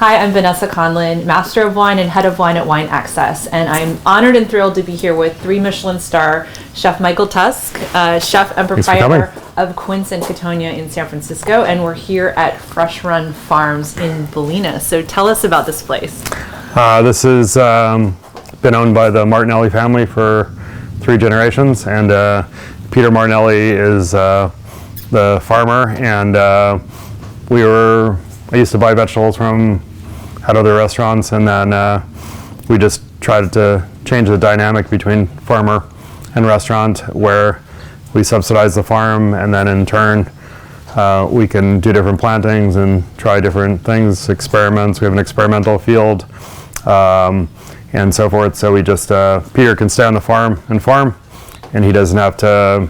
Hi, I'm Vanessa Conlin, Master of Wine and Head of Wine at Wine Access, and I'm honored and thrilled to be here with 3 Michelin star Chef Michael Tusk, chef and proprietor of Quince and Catonia in San Francisco, and we're here at Fresh Run Farms in Ballina. So tell us about this place. This has been owned by the Martinelli family for 3 generations, and Peter Martinelli is the farmer, and I used to buy vegetables at other restaurants, and then we just tried to change the dynamic between farmer and restaurant, where we subsidize the farm, and then in turn we can do different plantings and try different things, experiments. We have an experimental field and so forth. So we just Peter can stay on the farm, and he doesn't have to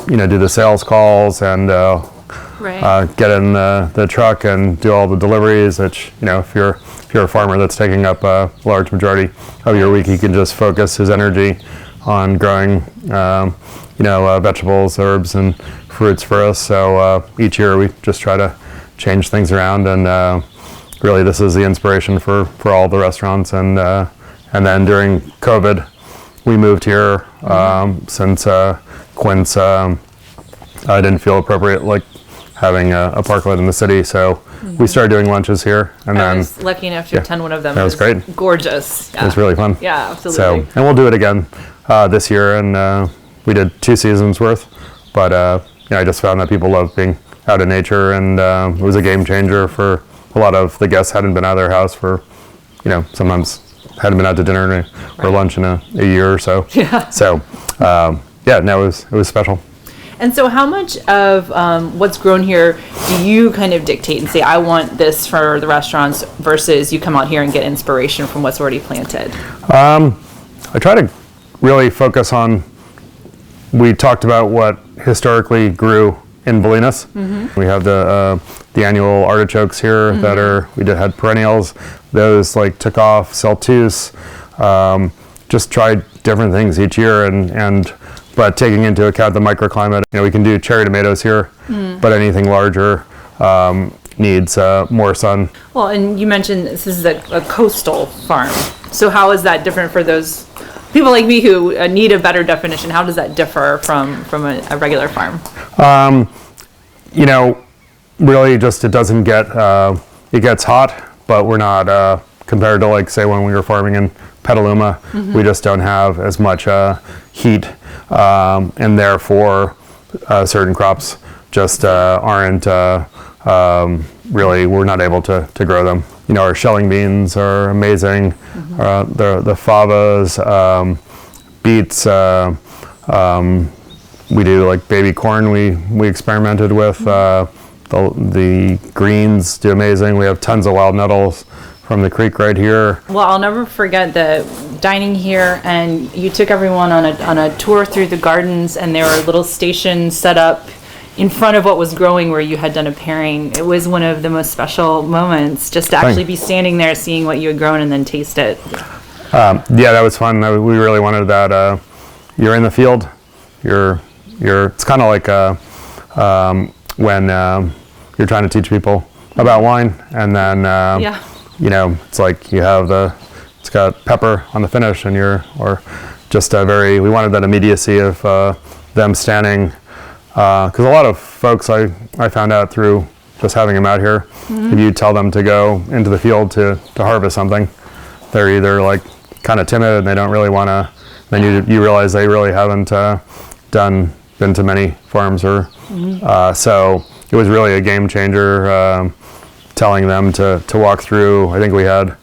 do the sales calls and get in the truck and do all the deliveries. Which, if you're a farmer that's taking up a large majority of your week, he can just focus his energy on growing vegetables, herbs, and fruits for us. So each year we just try to change things around, and really this is the inspiration for all the restaurants. And then during COVID, we moved here since Quince didn't feel appropriate, like having a parklet in the city. So we started doing lunches here, and I then was lucky enough to attend one of them. That was great. Gorgeous. It was really fun. Yeah, absolutely. So, and we'll do it again this year, and we did 2 seasons worth. But I just found that people love being out in nature, and it was a game changer for a lot of the guests. Hadn't been out of their house for, sometimes hadn't been out to dinner or lunch in a year or so. Yeah. So, it was special. And so how much of what's grown here do you kind of dictate and say, I want this for the restaurants, versus you come out here and get inspiration from what's already planted? I try to really focus on, we talked about what historically grew in Bolinas. Mm-hmm. We have the annual artichokes here that had perennials. Those took off, Celtus, just tried different things each year, but taking into account the microclimate. We can do cherry tomatoes here, but anything larger needs more sun. Well, and you mentioned this is a coastal farm. So how is that different for those people like me who need a better definition? How does that differ from a regular farm? Really just it doesn't get, it gets hot, but we're not, compared to say when we were farming in Petaluma, we just don't have as much heat, and therefore certain crops just aren't really, we're not able to grow them. Our shelling beans are amazing, the favas, beets, we do baby corn we experimented with, the greens do amazing. We have tons of wild nettles from the creek right here. Well, I'll never forget the dining here, and you took everyone on a tour through the gardens, and there were little stations set up in front of what was growing where you had done a pairing. It was one of the most special moments, just to actually be standing there seeing what you had grown and then taste it. That was fun. We really wanted that. You're in the field. It's kind of like when you're trying to teach people about wine, and then it's like you have it's got pepper on the finish, and we wanted that immediacy of them standing, because a lot of folks I found out through just having them out here, if you tell them to go into the field to harvest something, they're either kind of timid and they don't really want to, then you realize they really haven't been to many farms, or so it was really a game changer, telling them to walk through. I think we had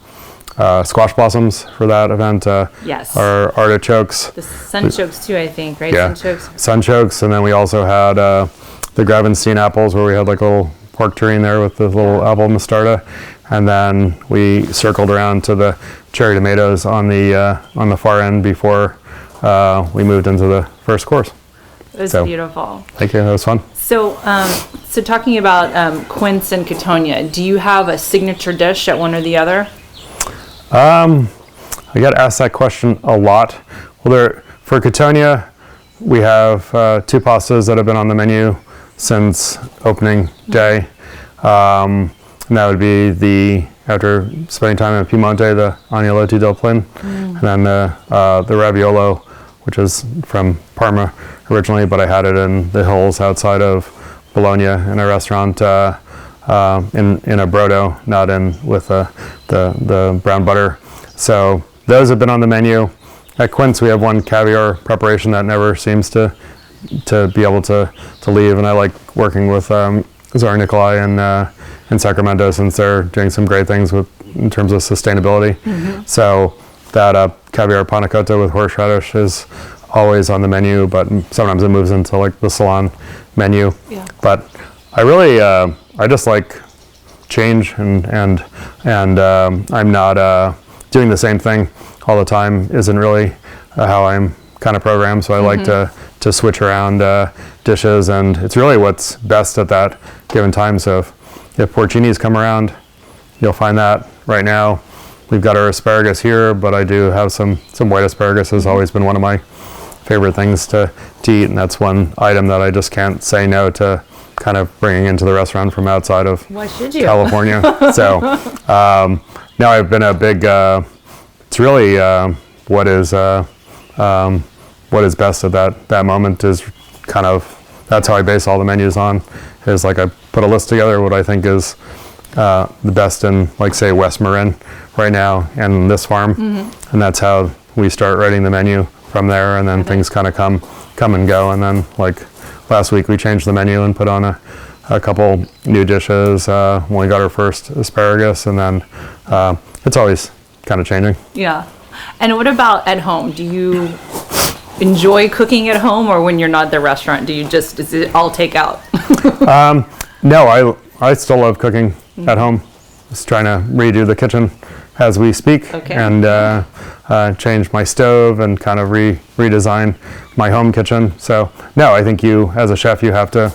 squash blossoms for that event. Yes. Our artichokes. The sunchokes too, I think, right? Yeah. Sunchokes, and then we also had the Gravenstein apples, where we had a little pork tureen there with the little apple mostarda, and then we circled around to the cherry tomatoes on the far end before we moved into the first course. It was beautiful. Thank you. That was fun. So talking about Quince and Catonia, do you have a signature dish at one or the other? I got asked that question a lot. Well, for Catonia, we have 2 pastas that have been on the menu since opening day. And that would be the after spending time in Piemonte, the agnolotti del Plin, and then the raviolo, which is from Parma originally, but I had it in the hills outside of Bologna in a restaurant in a brodo, not in with the brown butter. So those have been on the menu. At Quince, we have one caviar preparation that never seems to be able to leave, and I like working with Czar Nikolai in Sacramento, since they're doing some great things in terms of sustainability. So that caviar panna cotta with horseradish is always on the menu, but sometimes it moves into like the salon menu. Yeah. But I really I just like change, and I'm not doing the same thing all the time. Isn't really how I'm kind of programmed. So I like to switch around dishes, and it's really what's best at that given time. So if porcinis come around, you'll find that. Right now we've got our asparagus here, but I do have some white asparagus. Has always been one of my favorite things to eat, and that's one item that I just can't say no to kind of bringing into the restaurant from outside of California. So now I've been a big it's really what is best at that moment is kind of, that's how I base all the menus on, is like I put a list together what I think is the best in, like, say, West Marin right now and this farm, and that's how we start writing the menu from there, and then things kind of come and go. And then, like, last week we changed the menu and put on a couple new dishes when we got our first asparagus, and then it's always kind of changing. Yeah. And what about at home? Do you enjoy cooking at home, or when you're not at the restaurant, is it all takeout? No, I still love cooking at home. Just trying to redo the kitchen as we speak, and change my stove and kind of redesign my home kitchen. So no, I think you, as a chef, you have to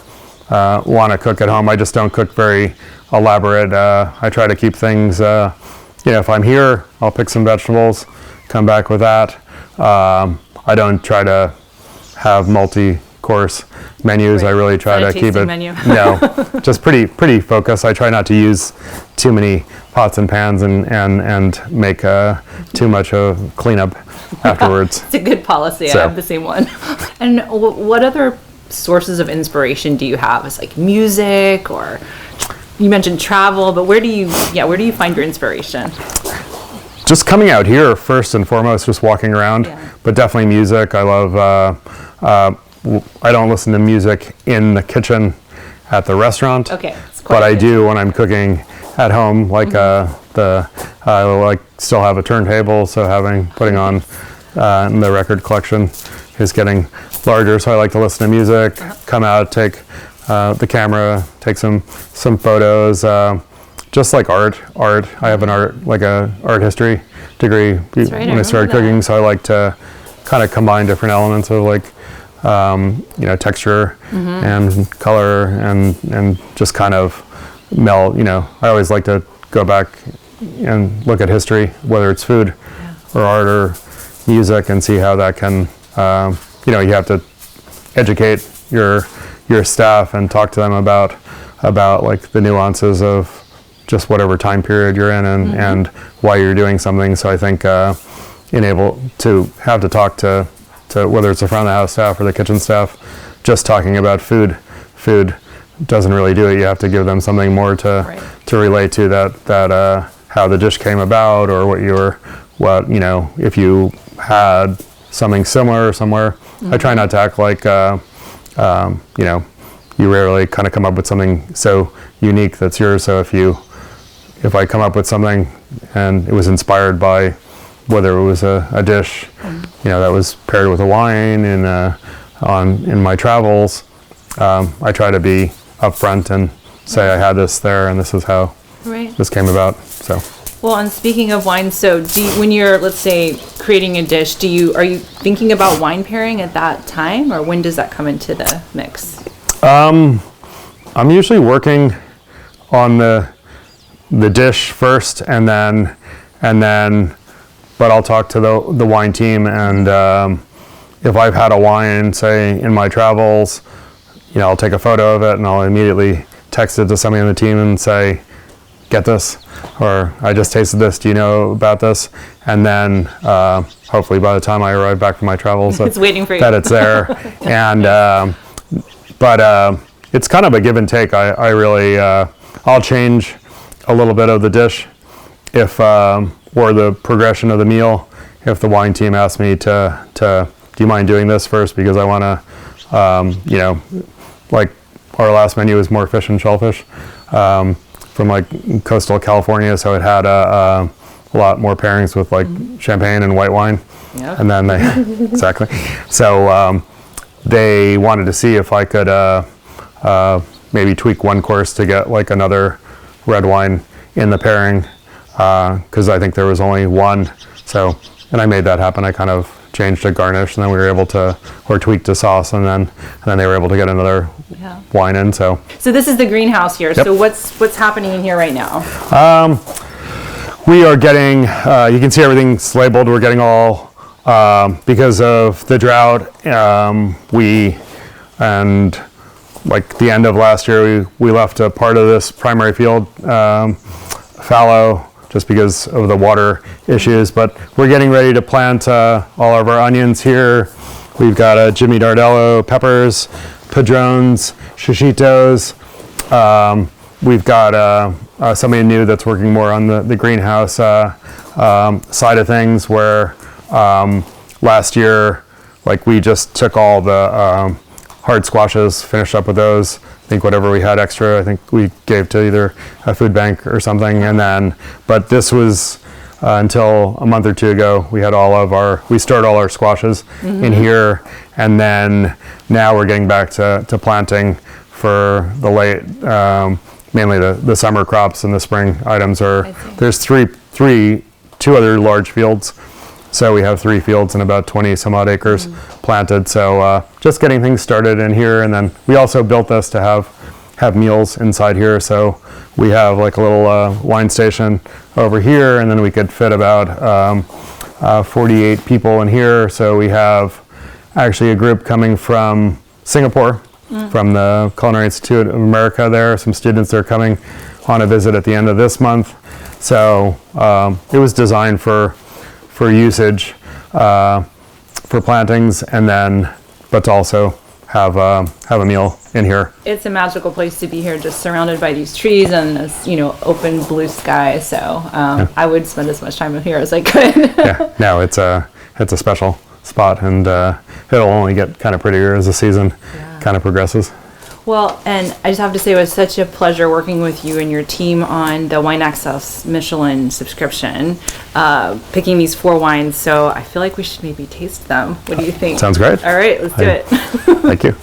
want to cook at home. I just don't cook very elaborate. I try to keep things, if I'm here, I'll pick some vegetables, come back with that. I don't try to have multi-course menus. Right. I really try to keep it menu. No, just pretty focused. I try not to use too many pots and pans and make too much of cleanup afterwards. It's a good policy. So. I have the same one. And what other sources of inspiration do you have? It's like music, or you mentioned travel, but where do you find your inspiration? Just coming out here first and foremost, just walking around, but definitely music. I love, I don't listen to music in the kitchen at the restaurant, but I do when I'm cooking at home. Like I like still have a turntable, so putting on the record collection is getting larger, so I like to listen to music, come out, take the camera, take some photos. Just like art. I have an art history degree when I started cooking, so I like to kind of combine different elements of like, texture and color and just kind of meld. I always like to go back and look at history, whether it's food or art or music, and see how that can. You have to educate your staff and talk to them about like the nuances of just whatever time period you're in and why you're doing something. So I think being able to have to talk to whether it's the front of the house staff or the kitchen staff, just talking about food doesn't really do it. You have to give them something more to relate to that how the dish came about, or if you had something similar somewhere. I try not to act like you rarely kind of come up with something so unique that's yours. So if I come up with something and it was inspired by whether it was a dish, that was paired with a wine in my travels, I try to be upfront and say I had this there and this is how this came about. So. Well, and speaking of wine, so when you're, let's say, creating a dish, are you thinking about wine pairing at that time, or when does that come into the mix? I'm usually working on the dish first, and then, but I'll talk to the wine team, and if I've had a wine, say, in my travels, I'll take a photo of it and I'll immediately text it to somebody on the team and say, get this, or I just tasted this, do you know about this? And then hopefully by the time I arrive back from my travels, it's waiting for you. That it's there. And but it's kind of a give and take. I really I'll change a little bit of the dish if or the progression of the meal if the wine team asks me to do you mind doing this first, because I want to like our last menu was more fish and shellfish from like coastal California, so it had a lot more pairings with like champagne and white wine. Yep. And then they exactly. So they wanted to see if I could maybe tweak one course to get like another red wine in the pairing, because I think there was only one. So, and I made that happen. I kind of changed a garnish, and then we were able to, or tweaked a sauce, and then they were able to get another wine in. So this is the greenhouse here. Yep. So what's happening in here right now? We are getting, you can see everything's labeled. We're getting all, because of the drought, and like the end of last year, we left a part of this primary field fallow just because of the water issues. But we're getting ready to plant all of our onions here. We've got Jimmy Dardello peppers, padrones, shishitos. We've got somebody new that's working more on the greenhouse side of things, where last year, like we just took all the hard squashes, finished up with those. I think whatever we had extra, I think we gave to either a food bank or something. And then, but this was until a month or two ago, we had we stored all our squashes in here. And then now we're getting back to planting for the late, mainly the summer crops, and the spring items there's two other large fields. So we have 3 fields and about 20 some odd acres planted. So just getting things started in here. And then we also built this to have meals inside here. So we have like a little wine station over here, and then we could fit about 48 people in here. So we have actually a group coming from Singapore, from the Culinary Institute of America there. Some students that are coming on a visit at the end of this month. So it was designed for usage for plantings, and then but to also have a meal in here. It's a magical place to be here, just surrounded by these trees and this, open blue sky. So I would spend as much time here as I could. Yeah, no, it's a special spot, and it'll only get kind of prettier as the season kind of progresses. Well, and I just have to say it was such a pleasure working with you and your team on the Wine Access Michelin subscription, picking these 4 wines. So I feel like we should maybe taste them. What do you think? Sounds great. All right, let's do it. Thank you.